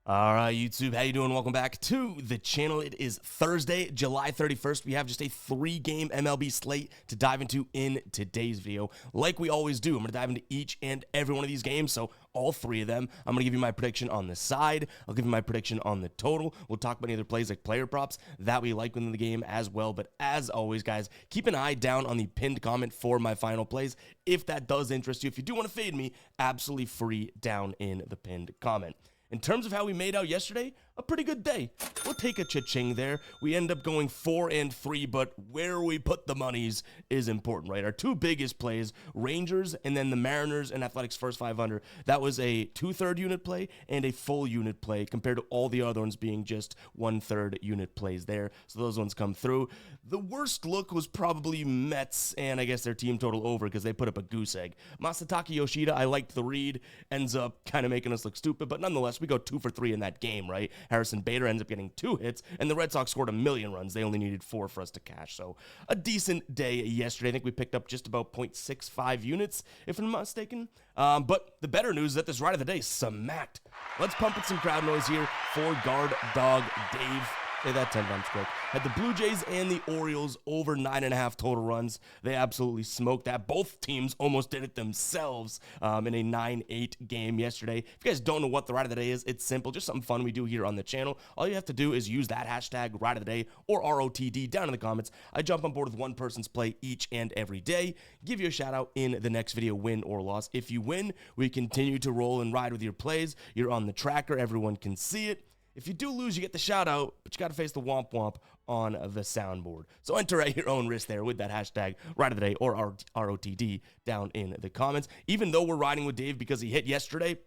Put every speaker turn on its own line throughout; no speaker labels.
All right, YouTube, how you doing? Welcome back to the channel. It is Thursday, July 31st. We have just a 3-game MLB slate to dive into in today's video. Like we always do, I'm going to dive into each and every one of these games, so all 3 of them. I'm going to give you my prediction on the side. I'll give you my prediction on the total. We'll talk about any other plays like player props that we like within the game as well. But as always, guys, keep an eye down on the pinned comment for my final plays if that does interest you. If you do want to fade me, absolutely free down in the pinned comment. In terms of how we made out yesterday, a pretty good day. We'll take a cha-ching there. We end up going 4-3, but where we put the monies is important, right? Our 2 biggest plays, Rangers and then the Mariners and Athletics first 500. That was a 2/3 unit play and a full unit play compared to all the other ones being just 1/3 unit plays there. So those ones come through. The worst look was probably Mets and I guess their team total over because they put up a goose egg. Masataka Yoshida, I liked the read, ends up kind of making us look stupid, but nonetheless, we go 2 for 3 in that game, right? Harrison Bader ends up getting 2 hits, and the Red Sox scored 1,000,000 runs. They only needed 4 for us to cash, so a decent day yesterday. I think we picked up just about 0.65 units, if I'm not mistaken. But the better news is that this ride of the day smacked. Let's pump in some crowd noise here for Guard Dog Dave. Say that 10 times quick. Had the Blue Jays and the Orioles over 9.5 total runs. They absolutely smoked that. Both teams almost did it themselves in a 9-8 game yesterday. If you guys don't know what the ride of the day is, it's simple. Just something fun we do here on the channel. All you have to do is use that hashtag ride of the day or ROTD down in the comments. I jump on board with one person's play each and every day. Give you a shout out in the next video, win or loss. If you win, we continue to roll and ride with your plays. You're on the tracker. Everyone can see it. If you do lose, you get the shout out, but you got to face the womp womp on the soundboard. So enter at your own risk there with that hashtag ride of the day or ROTD down in the comments. Even though we're riding with Dave because he hit yesterday,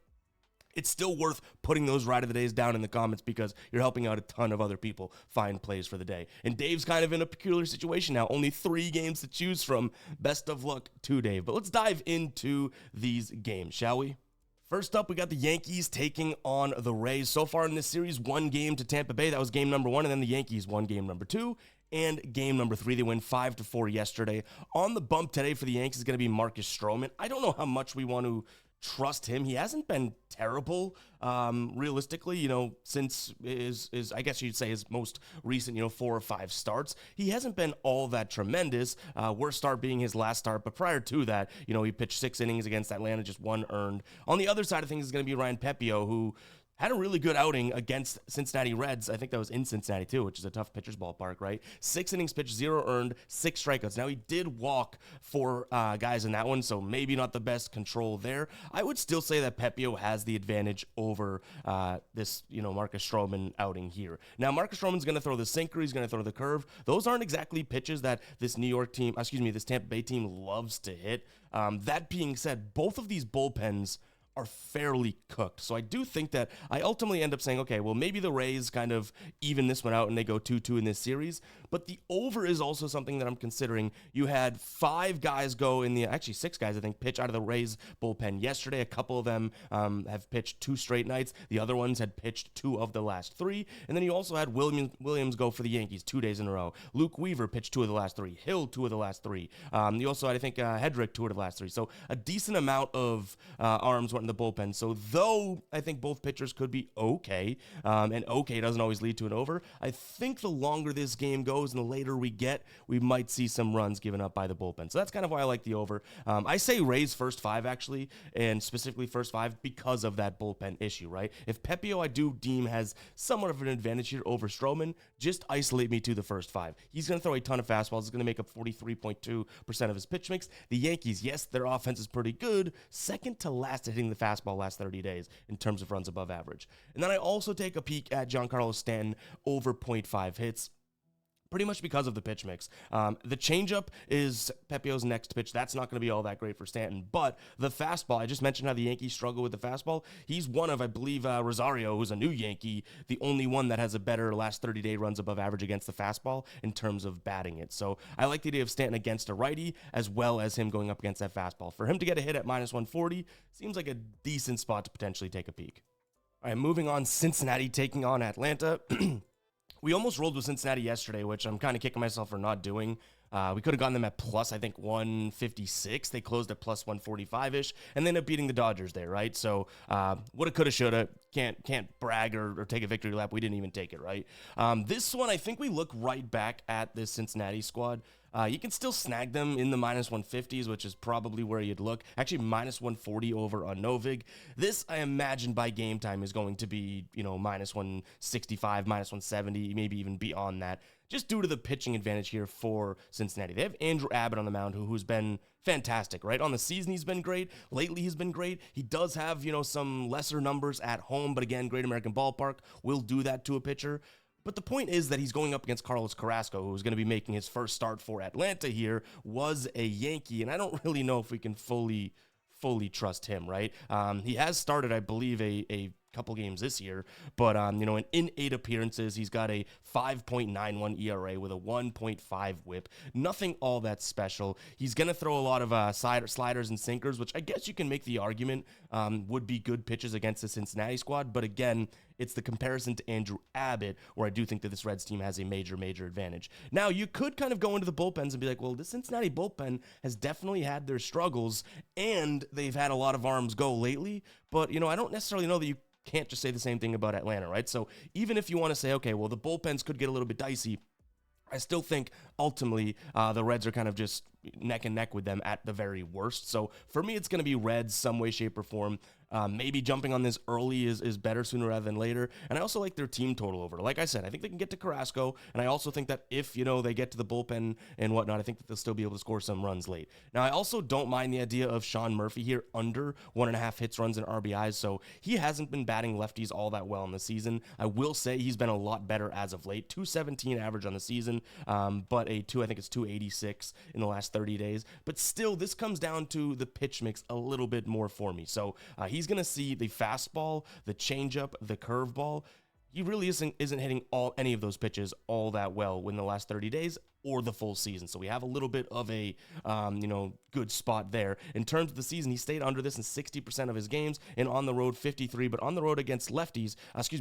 it's still worth putting those ride of the days down in the comments because you're helping out a ton of other people find plays for the day. And Dave's kind of in a peculiar situation now. Only 3 games to choose from. Best of luck to Dave. But let's dive into these games, shall we? First up, we got the Yankees taking on the Rays. So far in this series, 1 game to Tampa Bay. That was game number 1, and then the Yankees won game number 2 and game number 3. They win 5-4 yesterday. On the bump today for the Yankees is going to be Marcus Stroman. I don't know how much we want to trust him. He hasn't been terrible, realistically, since his I guess you'd say his most recent, 4 or 5 starts. He hasn't been all that tremendous. Worst start being his last start, but prior to that, he pitched 6 innings against Atlanta, just 1 earned. On the other side of things is going to be Ryan Pepio, who had a really good outing against Cincinnati Reds. I think that was in Cincinnati too, which is a tough pitcher's ballpark, right? 6 innings pitched, 0 earned, 6 strikeouts. Now, he did walk 4 guys in that one, so maybe not the best control there. I would still say that Pepio has the advantage over this, Marcus Stroman outing here. Now, Marcus Stroman's going to throw the sinker. He's going to throw the curve. Those aren't exactly pitches that this this Tampa Bay team loves to hit. That being said, both of these bullpens are fairly cooked. So I do think that I ultimately end up saying, okay, well, maybe the Rays kind of even this one out and they go 2-2 in this series. But the over is also something that I'm considering. You had 5 guys go actually 6 guys, I think, pitch out of the Rays bullpen yesterday. A couple of them have pitched 2 straight nights. The other ones had pitched 2 of the last 3. And then you also had Williams go for the Yankees 2 days in a row. Luke Weaver pitched 2 of the last 3. Hill 2 of the last 3. You also had, I think, Hedrick 2 of the last 3. So a decent amount of arms went in the bullpen. So though I think both pitchers could be okay, and okay doesn't always lead to an over, I think the longer this game goes and the later we get, we might see some runs given up by the bullpen. So that's kind of why I like the over. I say Rays first 5 actually, and specifically first 5 because of that bullpen issue, right? If Pepio I do deem has somewhat of an advantage here over Stroman, just isolate me to the first 5. He's going to throw a ton of fastballs. He's going to make up 43.2% of his pitch mix. The Yankees, yes, their offense is pretty good. Second to last at hitting the fastball last 30 days in terms of runs above average. And then I also take a peek at Giancarlo Stanton over 0.5 hits. Pretty much because of the pitch mix. The changeup is Pepio's next pitch. That's not going to be all that great for Stanton. But the fastball, I just mentioned how the Yankees struggle with the fastball. He's one of, I believe, Rosario, who's a new Yankee, the only one that has a better last 30-day runs above average against the fastball in terms of batting it. So I like the idea of Stanton against a righty as well as him going up against that fastball. For him to get a hit at -140 seems like a decent spot to potentially take a peek. All right, moving on, Cincinnati taking on Atlanta. We almost rolled with Cincinnati yesterday, which I'm kind of kicking myself for not doing. We could have gotten them at plus, I think, 156. They closed at plus 145-ish, and they ended up beating the Dodgers there, right? So woulda, coulda, shoulda. Can't brag or take a victory lap. We didn't even take it, right? This one, I think we look right back at this Cincinnati squad. You can still snag them in the minus 150s, which is probably where you'd look. Actually, minus 140 over on Novig. This, I imagine, by game time is going to be, minus 165, minus 170, maybe even beyond that, just due to the pitching advantage here for Cincinnati. They have Andrew Abbott on the mound, who's been fantastic, right? On the season, he's been great. Lately, he's been great. He does have, some lesser numbers at home, but again, Great American Ballpark will do that to a pitcher. But the point is that he's going up against Carlos Carrasco, who's going to be making his first start for Atlanta here, was a Yankee, and I don't really know if we can fully trust him, right? He has started, I believe, a couple games this year, but in 8 appearances, he's got a 5.91 ERA with a 1.5 whip. Nothing all that special. He's going to throw a lot of sliders and sinkers, which I guess you can make the argument would be good pitches against the Cincinnati squad, but again, it's the comparison to Andrew Abbott where I do think that this Reds team has a major advantage. Now, you could kind of go into the bullpens and be like, well, the Cincinnati bullpen has definitely had their struggles, and they've had a lot of arms go lately, but, I don't necessarily know that you can't just say the same thing about Atlanta, right? So even if you want to say, okay, well, the bullpens could get a little bit dicey, I still think ultimately the Reds are kind of just neck and neck with them at the very worst. So for me, it's going to be Reds some way, shape, or form. Maybe jumping on this early is better sooner rather than later. And I also like their team total over. Like I said, I think they can get to Carrasco. And I also think that if, they get to the bullpen and whatnot, I think that they'll still be able to score some runs late. Now, I also don't mind the idea of Sean Murphy here under 1.5 hits, runs, and RBIs. So he hasn't been batting lefties all that well in the season. I will say he's been a lot better as of late. 217 average on the season, but I think it's 286 in the last 30 days. But still, this comes down to the pitch mix a little bit more for me. So he's going to see the fastball, the changeup, the curveball. He really isn't hitting any of those pitches all that well in the last 30 days or the full season. So we have a little bit of a, good spot there. In terms of the season, he stayed under this in 60% of his games, and on the road 53, but on the road against lefties,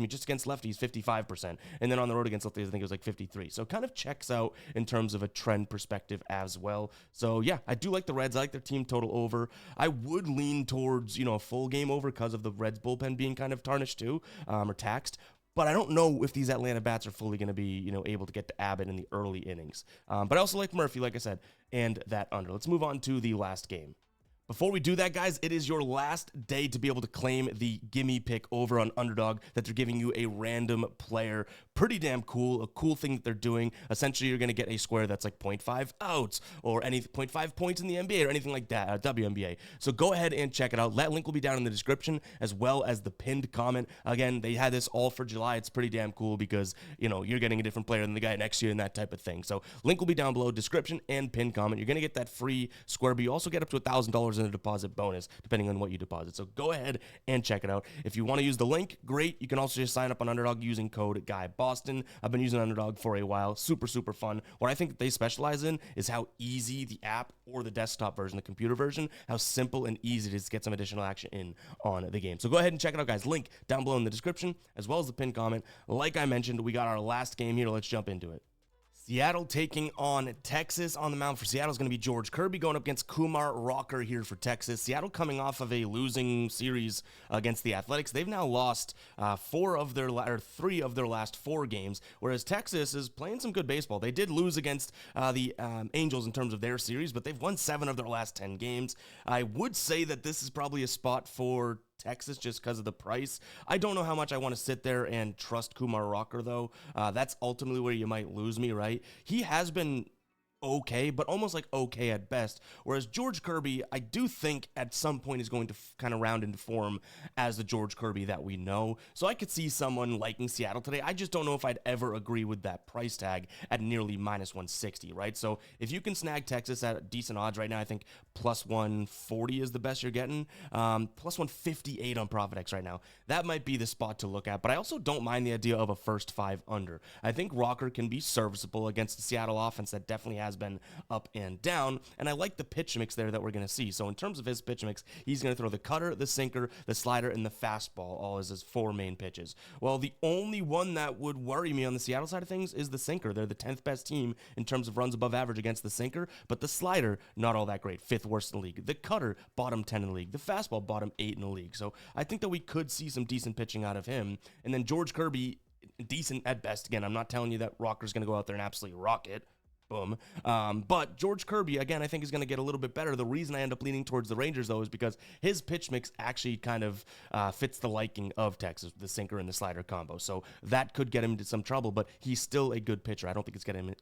just against lefties, 55%. And then on the road against lefties, I think it was like 53. So it kind of checks out in terms of a trend perspective as well. So yeah, I do like the Reds. I like their team total over. I would lean towards, a full game over because of the Reds bullpen being kind of tarnished too, or taxed. But I don't know if these Atlanta bats are fully going to be, able to get to Abbott in the early innings. But I also like Murphy, like I said, and that under. Let's move on to the last game. Before we do that, guys, it is your last day to be able to claim the gimme pick over on Underdog that they're giving you a random player. Pretty damn cool. A cool thing that they're doing. Essentially, you're going to get a square that's like 0.5 outs or 0.5 points in the NBA or anything like that, WNBA. So go ahead and check it out. That link will be down in the description as well as the pinned comment. Again, they had this all for July. It's pretty damn cool because, you're getting a different player than the guy next to you and that type of thing. So link will be down below, description and pinned comment. You're going to get that free square, but you also get up to $1,000 in a deposit bonus, depending on what you deposit. So go ahead and check it out. If you want to use the link, great. You can also just sign up on Underdog using code GUYBOSTON. I've been using Underdog for a while. Super fun. What I think that they specialize in is how easy the app or the desktop version, the computer version, how simple and easy it is to get some additional action in on the game. So go ahead and check it out, guys. Link down below in the description, as well as the pinned comment. Like I mentioned, we got our last game here. Let's jump into it. Seattle taking on Texas. On the mound for Seattle is going to be George Kirby going up against Kumar Rocker here for Texas. Seattle coming off of a losing series against the Athletics. They've now lost 3 of their last 4 games, whereas Texas is playing some good baseball. They did lose against the Angels in terms of their series, but they've won 7 of their last 10 games. I would say that this is probably a spot for Texas just because of the price. I don't know how much I want to sit there and trust Kumar Rocker, though. That's ultimately where you might lose me, right? He has been okay, but almost like okay at best. Whereas George Kirby, I do think at some point is going to kind of round into form as the George Kirby that we know. So I could see someone liking Seattle today. I just don't know if I'd ever agree with that price tag at nearly minus 160, right? So if you can snag Texas at decent odds right now, I think plus 140 is the best you're getting. Plus 158 on ProfitX right now. That might be the spot to look at, but I also don't mind the idea of a first 5 under. I think Rocker can be serviceable against the Seattle offense that definitely has has been up and down. And I like the pitch mix there that we're going to see. So in terms of his pitch mix, he's going to throw the cutter, the sinker, the slider, and the fastball, all as his 4 main pitches. Well, the only one that would worry me on the Seattle side of things is the sinker. They're the 10th best team in terms of runs above average against the sinker, but the slider, not all that great, 5th worst in the league. The cutter, bottom 10 in the league. The fastball, bottom 8 in the league. So I think that we could see some decent pitching out of him. And then George Kirby, decent at best. Again, I'm not telling you that Rocker's going to go out there and absolutely rock it. Boom. But George Kirby, again, I think is going to get a little bit better. The reason I end up leaning towards the Rangers, though, is because his pitch mix actually kind of fits the liking of Texas, the sinker and the slider combo. So that could get him into some trouble, but he's still a good pitcher. I don't think it's going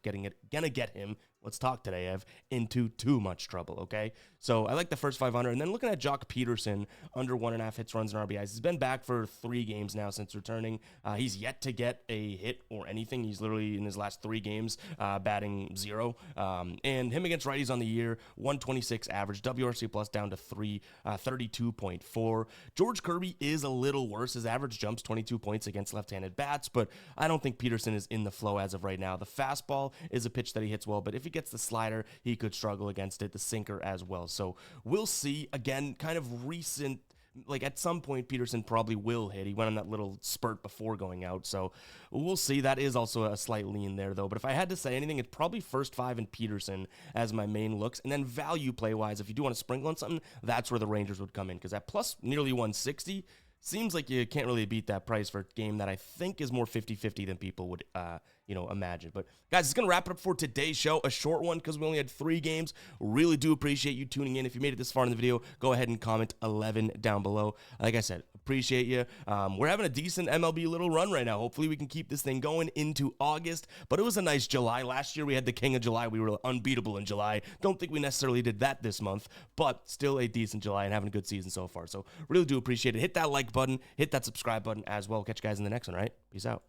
to get him, let's talk today, Ev, into too much trouble, okay? So I like the first 500. And then looking at Jock Peterson, under 1.5 hits, runs, and RBIs. He's been back for 3 games now since returning. He's yet to get a hit or anything. He's literally, in his last 3 games, batting 0. And him against righties on the year, 126 average, WRC plus down to 32.4. George Kirby is a little worse. His average jumps 22 points against left-handed bats, but I don't think Peterson is in the flow as of right now. The fastball is a pitch that he hits well, but if he gets the slider, he could struggle against it, the sinker as well. So we'll see. Again, kind of recent, like at some point Peterson probably will hit. He went on that little spurt before going out, so we'll see. That is also a slight lean there, though. But if I had to say anything, it's probably first 5 and Peterson as my main looks. And then value play-wise, if you do want to sprinkle on something, that's where the Rangers would come in, because at plus nearly 160, seems like you can't really beat that price for a game that I think is more 50-50 than people would imagine. But guys, it's going to wrap it up for today's show. A short one because we only had 3 games. Really do appreciate you tuning in. If you made it this far in the video, go ahead and comment 11 down below. Like I said, appreciate you. We're having a decent MLB little run right now. Hopefully we can keep this thing going into August. But it was a nice July. Last year we had the King of July. We were unbeatable in July. Don't think we necessarily did that this month, but still a decent July and having a good season so far. So really do appreciate it. Hit that like button. Hit that subscribe button as well. Catch you guys in the next one, all right? Peace out.